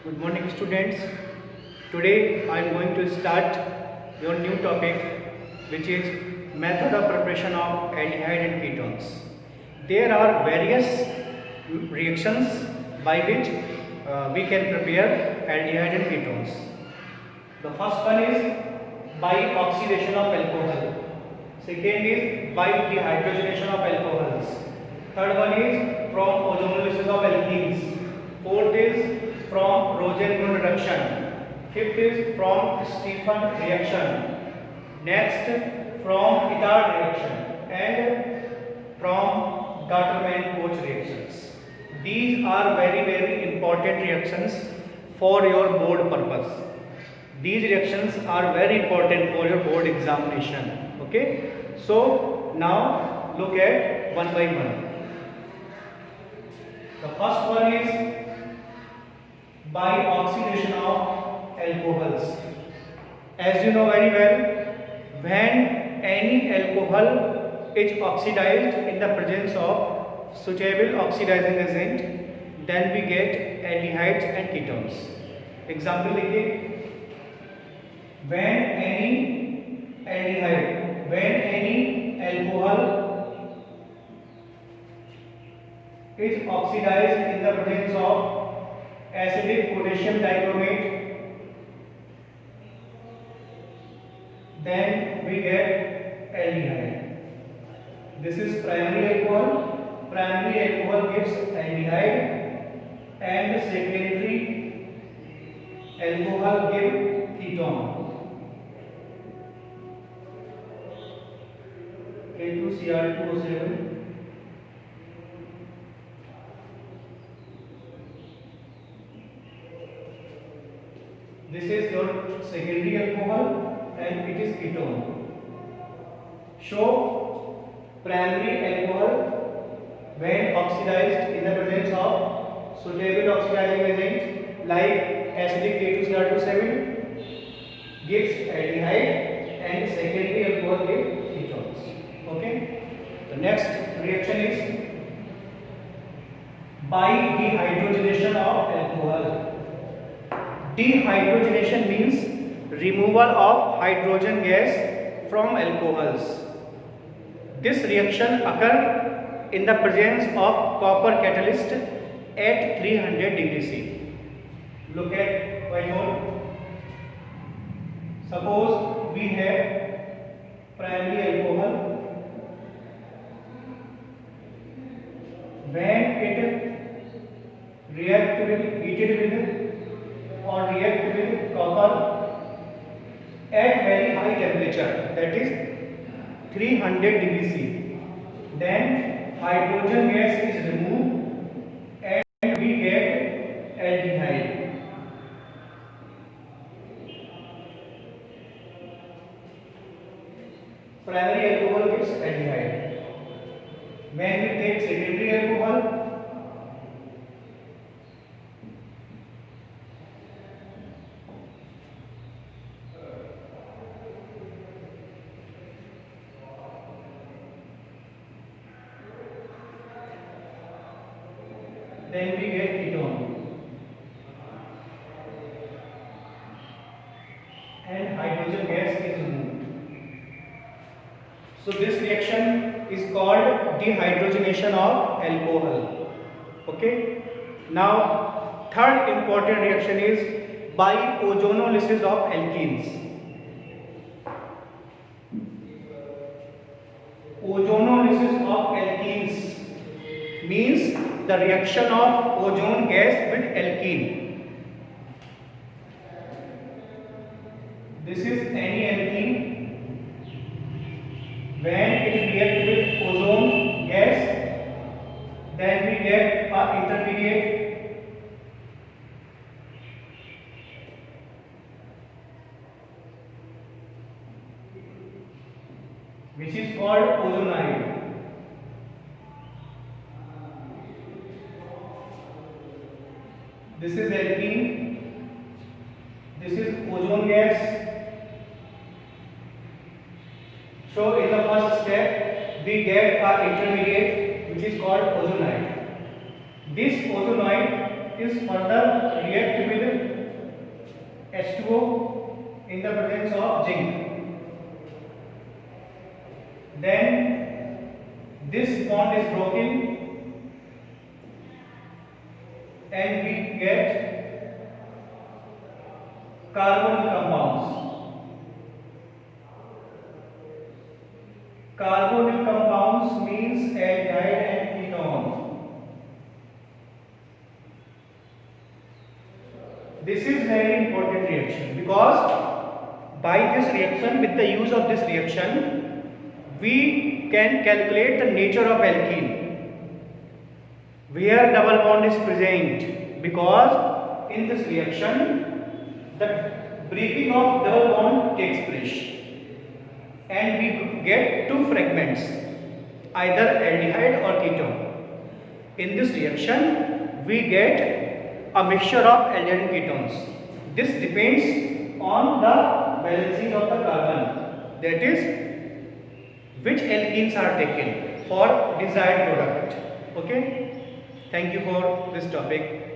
Good morning, students. Today I am going to start your new topic, which is method of preparation of aldehyde and ketones. There are various reactions by which we can prepare aldehyde and ketones. The first one is by oxidation of alcohol. Second is by dehydrogenation of alcohols. Third one is from ozonolysis of alkenes. Fourth is from Rosen-Grun reduction. Fifth is from Stephan reaction. Next, from Itard reaction and from Gattermann-Koch reactions. These are very important reactions for your board purpose. These reactions are very important for your board examination. Okay, so now look at one by one. The first one is by oxidation of alcohols. As you know very well, when any alcohol is oxidized in the presence of suitable oxidizing agent, then we get aldehydes and ketones. Example देखिए, when any aldehyde, when any alcohol is oxidized in the presence of acidic potassium dichromate, then we get aldehyde. This is primary alcohol. Primary alcohol gives aldehyde and secondary alcohol gives ketone. K2Cr2O7. This is your secondary alcohol and it is ketone. So, primary alcohol when oxidized in the presence of suitable oxidizing agent like acidic K2Cr2O7 gives aldehyde and secondary alcohol gives ketones. Okay. The next reaction is by dehydrogenation of alcohol. Dehydrogenation means removal of hydrogen gas from alcohols. This reaction occurs in the presence of copper catalyst at 300 degrees C. Look at one more. Suppose we have primary alcohol. When it react with heated with or react with copper at very high temperature, that is 300 degrees C, then hydrogen gas is removed and we get aldehyde. Primary alcohol gives aldehyde. When we take secondary alcohol, then we get ketone and hydrogen gas is removed. So this reaction is called dehydrogenation of alcohol. Okay. Now third important reaction is by ozonolysis of alkenes. Ozonolysis of alkenes means the reaction of ozone gas with alkene. This is any alkene. When it reacts with ozone gas, then we get an intermediate which is called ozonide. This is alkene, this is ozone gas. So in the first step we get our intermediate which is called ozonide. This ozonide is further react with H2O in the presence of zinc. Then this bond is broken and we get carbonyl compounds. Carbonyl compounds means aldehyde and ketone. This is very important reaction because by this reaction, with the use of this reaction, we can calculate the nature of alkene, where double bond is present, because in this reaction the breaking of double bond takes place and we get two fragments, either aldehyde or ketone. In this reaction we get a mixture of aldehyde and ketones. This depends on the balancing of the carbon, that is which alkenes are taken for desired product. Okay, thank you for this topic.